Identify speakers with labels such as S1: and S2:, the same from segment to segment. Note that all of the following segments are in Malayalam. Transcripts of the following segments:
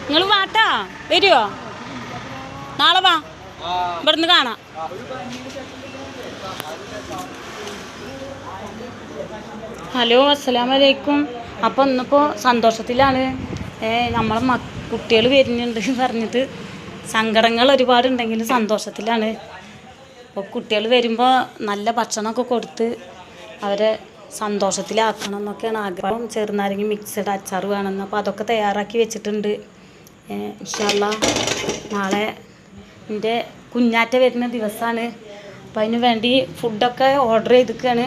S1: നിങ്ങൾ വാട്ടാ വരുമോ? നാളെ വാ, ഇവിടുന്ന് കാണാം. ഹലോ, അസ്സലാമലൈക്കും. അപ്പോൾ ഇന്നിപ്പോൾ സന്തോഷത്തിലാണ്. നമ്മളെ കുട്ടികൾ വരുന്നുണ്ട് പറഞ്ഞിട്ട് സങ്കടങ്ങൾ ഒരുപാടുണ്ടെങ്കിലും സന്തോഷത്തിലാണ്. അപ്പോൾ കുട്ടികൾ വരുമ്പോൾ നല്ല ഭക്ഷണമൊക്കെ കൊടുത്ത് അവരെ സന്തോഷത്തിലാക്കണം എന്നൊക്കെയാണ് ആഗ്രഹം. ചെറുനാരങ്ങ മിക്സഡ് അച്ചാർ വേണമെന്ന്, അപ്പോൾ അതൊക്കെ തയ്യാറാക്കി വെച്ചിട്ടുണ്ട്. ഇൻഷാ അല്ലാ നാളെ എൻ്റെ കുഞ്ഞാറ്റ വരുന്ന ദിവസമാണ്. അപ്പോൾ അതിന് വേണ്ടി ഫുഡൊക്കെ ഓർഡർ ചെയ്തിരിക്കുകയാണ്.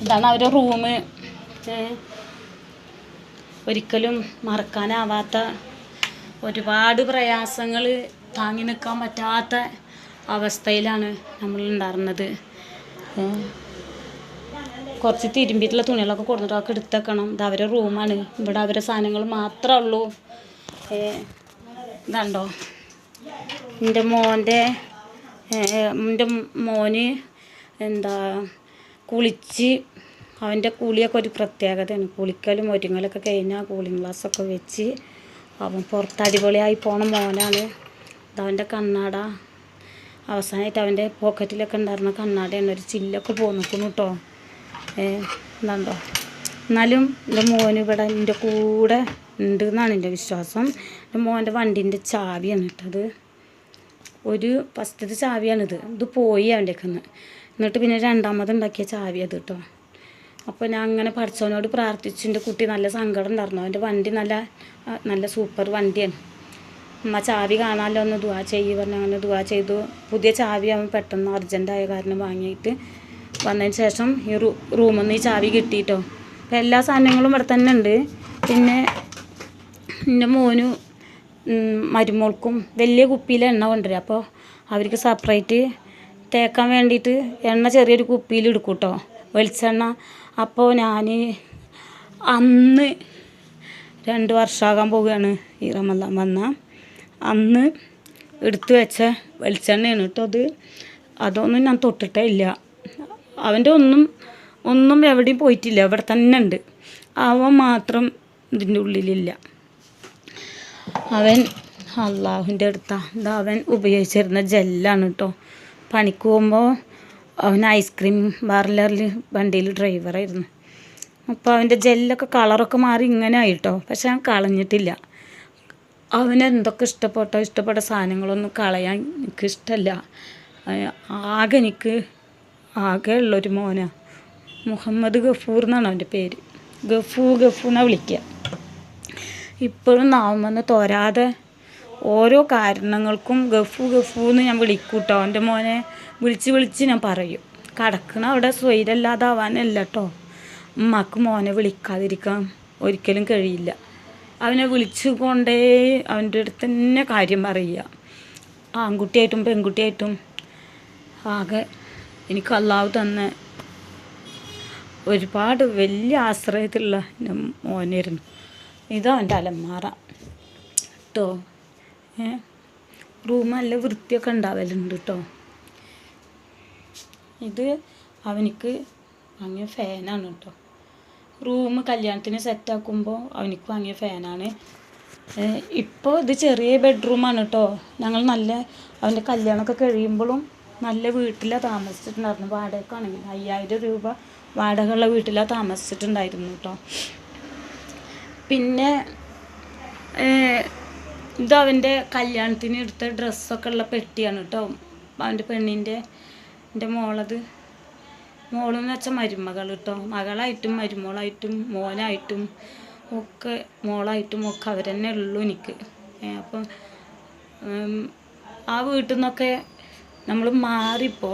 S1: ഇതാണ് അവരുടെ റൂം. ഒരിക്കലും മറക്കാനാവാത്ത ഒരുപാട് പ്രയാസങ്ങൾ താങ്ങി നിൽക്കാൻ പറ്റാത്ത അവസ്ഥയിലാണ് നമ്മളുണ്ടായിരുന്നത്. കുറച്ച് തിരുമ്പിയിട്ടുള്ള തുണികളൊക്കെ കൊടുത്തിട്ട് അതൊക്കെ എടുത്തേക്കണം. ഇത് അവരുടെ റൂമാണ്. ഇവിടെ അവരുടെ സാധനങ്ങൾ മാത്രമേ ഉള്ളൂ. ഇതുണ്ടോ എൻ്റെ മോന് എന്താ കുളിച്ച് അവൻ്റെ കുളിയൊക്കെ ഒരു പ്രത്യേകതയാണ്. കുളിക്കലും ഒരുങ്ങലൊക്കെ കഴിഞ്ഞാൽ കൂളിംഗ് ഗ്ലാസ്സൊക്കെ വെച്ച് അവൻ പുറത്ത് അടിപൊളിയായി പോണ മോനാണ്. ഇതവൻ്റെ കണ്ണാട. അവസാനമായിട്ട് അവൻ്റെ പോക്കറ്റിലൊക്കെ ഉണ്ടായിരുന്ന കണ്ണാടയാണ്. ഒരു ചില്ലൊക്കെ പോന്നിക്കുന്നു കേട്ടോ. എന്താണ്ടോ, എന്നാലും എൻ്റെ മോന് ഇവിടെ എൻ്റെ കൂടെ ഉണ്ട് എന്നാണ് എൻ്റെ വിശ്വാസം. എൻ്റെ മോൻ്റെ വണ്ടീൻ്റെ ചാവിയാണ് കേട്ടത്. ഒരു ഫസ്റ്റത്തെ ചാവിയാണിത്. ഇത് പോയി അവൻ്റെ കന്ന്. എന്നിട്ട് പിന്നെ രണ്ടാമത് ഉണ്ടാക്കിയ ചാവി അത് കേട്ടോ. അപ്പോൾ ഞാൻ അങ്ങനെ പഠിച്ചവനോട് പ്രാർത്ഥിച്ചു. എൻ്റെ കുട്ടി നല്ല സങ്കടം ഉണ്ടായിരുന്നു. അവൻ്റെ വണ്ടി നല്ല സൂപ്പർ വണ്ടിയാണ്. അമ്മ ചാവി കാണാമല്ലോ ഒന്ന് ദുആ ചെയ്യ് പറഞ്ഞ് അങ്ങനെ ദുആ ചെയ്തു. പുതിയ ചാവി അവൻ പെട്ടെന്ന് അർജൻറ്റായ കാരണം വാങ്ങിയിട്ട് വന്നതിന് ശേഷം ഈ റൂമിൽ നിന്ന് ഈ ചാവി കിട്ടിയിട്ടോ. അപ്പോൾ എല്ലാ സാധനങ്ങളും ഇവിടെ തന്നെ ഉണ്ട്. പിന്നെ എൻ്റെ മോനും മരുമോൾക്കും വലിയ കുപ്പിയിൽ എണ്ണ കൊണ്ടുവരിക. അപ്പോൾ അവർക്ക് സെപ്പറേറ്റ് തേക്കാൻ വേണ്ടിയിട്ട് എണ്ണ ചെറിയൊരു കുപ്പിയിൽ എടുക്കും കേട്ടോ, വെളിച്ചെണ്ണ. അപ്പോൾ ഞാൻ അന്ന് 2 വർഷമാകാൻ പോവുകയാണ് ഈ റമദാൻ വന്ന അന്ന് എടുത്തു വെച്ച വെളിച്ചെണ്ണയാണ് കേട്ടോ അത്. അതൊന്നും ഞാൻ തൊട്ടിട്ടേ ഇല്ല. അവൻ്റെ ഒന്നും എവിടെയും പോയിട്ടില്ല, ഇവിടെ തന്നെ ഉണ്ട്. അവൻ മാത്രം ഇതിൻ്റെ ഉള്ളിലില്ല. അവൻ അള്ളാഹുവിൻ്റെ അടുത്താണ്. ഇത് അവൻ ഉപയോഗിച്ചിരുന്ന ജെല്ലാണ് കേട്ടോ. പണിക്ക് പോകുമ്പോൾ അവൻ ഐസ്ക്രീം പാർലറിൽ വണ്ടിയിൽ ഡ്രൈവറായിരുന്നു. അപ്പോൾ അവൻ്റെ ജെല്ലൊക്കെ കളറൊക്കെ മാറി ഇങ്ങനെ ആയിട്ടോ. പക്ഷെ ഞാൻ കളഞ്ഞിട്ടില്ല. അവനെന്തൊക്കെ ഇഷ്ടപ്പെട്ട സാധനങ്ങളൊന്നും കളയാൻ എനിക്കിഷ്ടമല്ല. ആകെ ഉള്ളൊരു മോനാണ്. മുഹമ്മദ് ഗഫൂർ എന്നാണ് അവൻ്റെ പേര്. ഗഫൂ എന്നാണ് വിളിക്കുക. ഇപ്പോഴും നാവുമെന്ന് തോരാതെ ഓരോ കാരണങ്ങൾക്കും ഗഫൂ എന്ന് ഞാൻ വിളിക്കും കേട്ടോ. എൻ്റെ മോനെ വിളിച്ച് ഞാൻ പറയും. കിടക്കണ അവിടെ സ്വൈരല്ലാതാവാനല്ല കേട്ടോ. ഉമ്മക്ക് മോനെ വിളിക്കാതിരിക്കാൻ ഒരിക്കലും കഴിയില്ല. അവനെ വിളിച്ചു കൊണ്ടേ അവൻ്റെ അടുത്ത് തന്നെ കാര്യം പറയുക. ആൺകുട്ടിയായിട്ടും പെൺകുട്ടിയായിട്ടും ആകെ എനിക്ക് അള്ളാഹു തന്ന ഒരുപാട് വലിയ ആശ്രയത്തിലുള്ള എൻ്റെ മോനായിരുന്നു. ഇതാ എൻ്റെ അലമാറ കേട്ടോ. റൂം നല്ല വൃത്തിയൊക്കെ ഉണ്ടാവലുണ്ട് കേട്ടോ. ഇത് അവനിക്ക് വാങ്ങിയ ഫാനാണ് കേട്ടോ. റൂം കല്യാണത്തിന് സെറ്റാക്കുമ്പോൾ അവനിക്ക് വാങ്ങിയ ഫാനാണ്. ഇപ്പോൾ ഇത് ചെറിയ ബെഡ്റൂമാണ് കേട്ടോ. ഞങ്ങൾ അവൻ്റെ കല്യാണമൊക്കെ കഴിയുമ്പോഴും നല്ല വീട്ടിലാണ് താമസിച്ചിട്ടുണ്ടായിരുന്നു. വാടകയ്ക്കാണെങ്കിൽ 5000 രൂപ വാടകയുള്ള വീട്ടിലാണ് താമസിച്ചിട്ടുണ്ടായിരുന്നു കേട്ടോ. പിന്നെ ഇത് അവൻ്റെ കല്യാണത്തിന് എടുത്ത ഡ്രസ്സൊക്കെ ഉള്ള പെട്ടിയാണ് കേട്ടോ. അവൻ്റെ എൻ്റെ മോളെന്ന് വെച്ചാൽ മരുമകൾ കേട്ടോ. മകളായിട്ടും മരുമോളായിട്ടും മോനായിട്ടും ഒക്കെ മോളായിട്ടും ഒക്കെ അവർ തന്നെ ഉള്ളൂ എനിക്ക്. അപ്പം ആ വീട്ടിൽ നിന്നൊക്കെ നമ്മൾ മാറിപ്പോൾ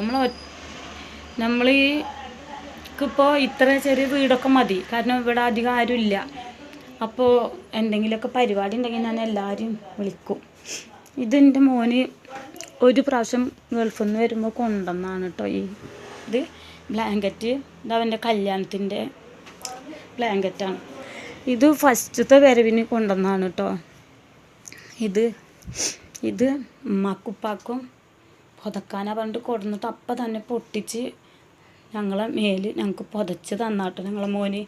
S1: നമ്മൾക്കിപ്പോൾ ഇത്ര ചെറിയ വീടൊക്കെ മതി. കാരണം ഇവിടെ അധികം ആരുമില്ല. അപ്പോൾ എന്തെങ്കിലുമൊക്കെ പരിപാടി ഉണ്ടെങ്കിൽ ഞാൻ എല്ലാവരും വിളിക്കും. ഇതെൻ്റെ മോന് ഒരു പ്രാവശ്യം ഗൾഫിൽ നിന്ന് വരുമ്പോൾ കൊണ്ടുവന്നതാണ് കേട്ടോ. ഇത് ബ്ലാങ്കറ്റ്. ഇതവൻ്റെ കല്യാണത്തിൻ്റെ ബ്ലാങ്കറ്റാണ്. ഇത് ഫസ്റ്റത്തെ വരവിന് കൊണ്ടുവന്നതാണ് കേട്ടോ. ഇത് ഉമ്മാക്കുപ്പാക്കും പുതക്കാനാ പറഞ്ഞിട്ട് കൊടുന്നിട്ട് അപ്പം തന്നെ പൊട്ടിച്ച് ഞങ്ങൾക്ക് പുതച്ച് തന്നാട്ടോ ഞങ്ങളെ മോന്.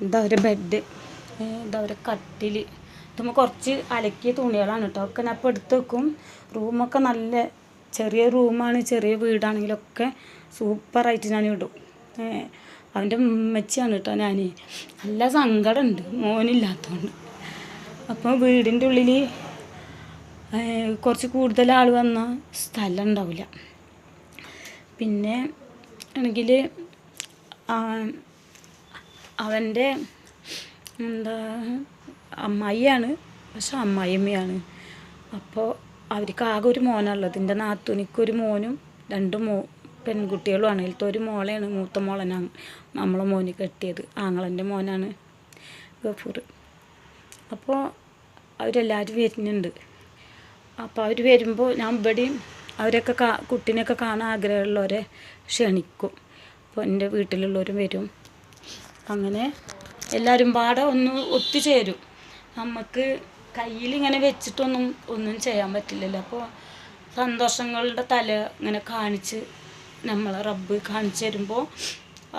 S1: ഇതാ ഒരു ബെഡ്. എന്താ പറയുക കട്ടിൽ ഇതുമ്പോൾ കുറച്ച് അലക്കിയ തുണികളാണ് കേട്ടോ. ഒക്കെ ഞാൻ ഇപ്പോൾ എടുത്ത് വെക്കും. റൂമൊക്കെ നല്ല ചെറിയ റൂമാണ്, ചെറിയ വീടാണെങ്കിലൊക്കെ സൂപ്പറായിട്ട് ഞാൻ ഇടും. അവൻ്റെ ഉമ്മച്ചിയാണ് കേട്ടോ ഞാൻ. നല്ല സങ്കടമുണ്ട് മോനില്ലാത്തതുകൊണ്ട്. അപ്പോൾ വീടിൻ്റെ ഉള്ളിൽ കുറച്ച് കൂടുതൽ ആൾ വന്നാൽ സ്ഥലം ഉണ്ടാവില്ല. പിന്നെ ആണെങ്കിൽ അവൻ്റെ എന്താ അമ്മായിയാണ്, പക്ഷെ അമ്മായിയമ്മയാണ്. അപ്പോൾ അവർക്ക് ആകെ ഒരു മോനാണുള്ളത്. എൻ്റെ നാത്തൂനിക്കൊരു മോനും 2 പെൺകുട്ടികളുമാണ്. അതിലത്തെ ഒരു മോളെയാണ്, മൂത്ത മോളനാണ് നമ്മളെ മോന് കെട്ടിയത്. ആങ്ങളൻ്റെ മോനാണ് ഗഫൂർ. അപ്പോൾ അവരെല്ലാവരും വരുന്നുണ്ട്. അപ്പോൾ അവർ വരുമ്പോൾ ഞാൻ ഇവിടെയും അവരൊക്കെ കുട്ടീനെയൊക്കെ കാണാൻ ആഗ്രഹമുള്ളവരെ ക്ഷണിക്കും. അപ്പോൾ എൻ്റെ വീട്ടിലുള്ളവരും വരും. അങ്ങനെ എല്ലാവരും പാടെ ഒന്ന് ഒത്തുചേരും. നമുക്ക് കയ്യിലിങ്ങനെ ഒന്നും ചെയ്യാൻ പറ്റില്ലല്ലോ. അപ്പോൾ സന്തോഷങ്ങളുടെ തല ഇങ്ങനെ കാണിച്ച് നമ്മളെ റബ്ബ് കാണിച്ചു തരുമ്പോൾ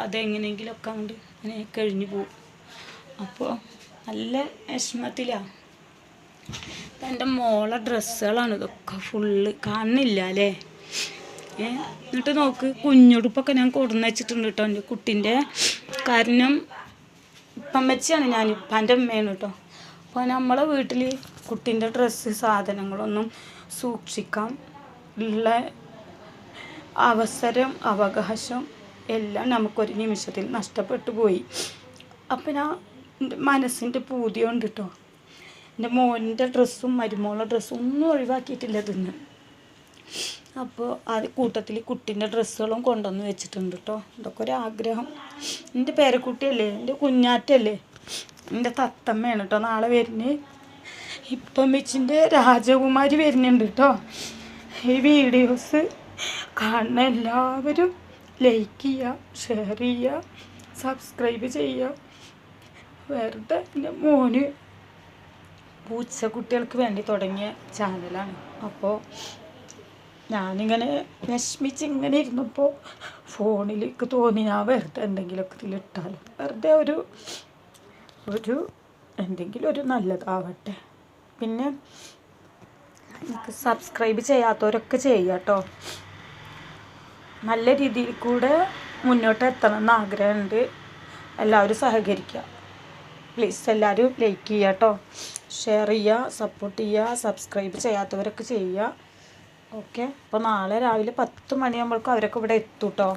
S1: അതെങ്ങനെയെങ്കിലുമൊക്കെ അങ്ങോട്ട് ഇങ്ങനെ കഴിഞ്ഞു പോകും. അപ്പോൾ നല്ല വിഷമത്തിലാണ്. എൻ്റെ മോളെ ഡ്രസ്സുകളാണ് ഇതൊക്കെ ഫുള്ള്. കാണുന്നില്ല അല്ലേ? എന്നിട്ട് നോക്ക്, കുഞ്ഞുടുപ്പൊക്കെ ഞാൻ കൊടുന്ന് വെച്ചിട്ടുണ്ട് കേട്ടോ എൻ്റെ കുട്ടീൻ്റെ. കാരണം ഇപ്പമ്മച്ചിയാണ് ഞാൻ, ഇപ്പൻ്റെ അമ്മയാണ് കേട്ടോ. അപ്പോൾ നമ്മളെ വീട്ടിൽ കുട്ടീൻ്റെ ഡ്രസ്സ് സാധനങ്ങളൊന്നും സൂക്ഷിക്കാൻ ഉള്ള അവസരം അവകാശം എല്ലാം നമുക്കൊരു നിമിഷത്തിൽ നഷ്ടപ്പെട്ടു പോയി. അപ്പം ഞാൻ എൻ്റെ മനസ്സിൻ്റെ പൂതി കൊണ്ട് കേട്ടോ എൻ്റെ മോൻ്റെ ഡ്രസ്സും മരുമോളുടെ ഡ്രസ്സും ഒന്നും ഒഴിവാക്കിയിട്ടില്ല ഇതിന്ന്. അപ്പോൾ അത് കൂട്ടത്തിൽ കുട്ടീൻ്റെ ഡ്രസ്സുകളും കൊണ്ടുവന്ന് വെച്ചിട്ടുണ്ട് കേട്ടോ. ഇതൊക്കെ ഒരാഗ്രഹം. എൻ്റെ പേരക്കുട്ടിയല്ലേ, എൻ്റെ കുഞ്ഞാറ്റല്ലേ, എൻ്റെ തത്തമ്മയാണ് കേട്ടോ നാളെ വരുന്നത്. ഇപ്പം വെച്ചിൻ്റെ രാജകുമാരി വരുന്നുണ്ട് കേട്ടോ. ഈ വീഡിയോസ് കാണുന്ന എല്ലാവരും ലൈക്ക് ചെയ്യുക, ഷെയർ ചെയ്യുക, സബ്സ്ക്രൈബ് ചെയ്യുക. വെറുതെ എൻ്റെ മോന് പൂച്ചക്കുട്ടികൾക്ക് വേണ്ടി തുടങ്ങിയ ചാനലാണ്. അപ്പോൾ ഞാനിങ്ങനെ വിഷമിച്ച് ഇങ്ങനെ ഇരുന്നപ്പോൾ ഫോണിലേക്ക് തോന്നി ഞാൻ വെറുതെ എന്തെങ്കിലുമൊക്കെ ഇതിലിട്ടാലും വെറുതെ ഒരു എന്തെങ്കിലും ഒരു നല്ലതാവട്ടെ. പിന്നെ എനിക്ക് സബ്സ്ക്രൈബ് ചെയ്യാത്തവരൊക്കെ ചെയ്യുക കേട്ടോ. നല്ല രീതിയിൽ കൂടെ മുന്നോട്ട് എത്തണം എന്ന് ആഗ്രഹമുണ്ട്. എല്ലാവരും സഹകരിക്കുക പ്ലീസ്. എല്ലാവരും ലൈക്ക് ചെയ്യുക കേട്ടോ, ഷെയർ ചെയ്യുക, സപ്പോർട്ട് ചെയ്യുക. സബ്സ്ക്രൈബ് ചെയ്യാത്തവരൊക്കെ ചെയ്യുക. ഓക്കെ. അപ്പോൾ നാളെ രാവിലെ 10 മണിയാകുമ്പോഴേക്കും അവരൊക്കെ ഇവിടെ എത്തും കേട്ടോ.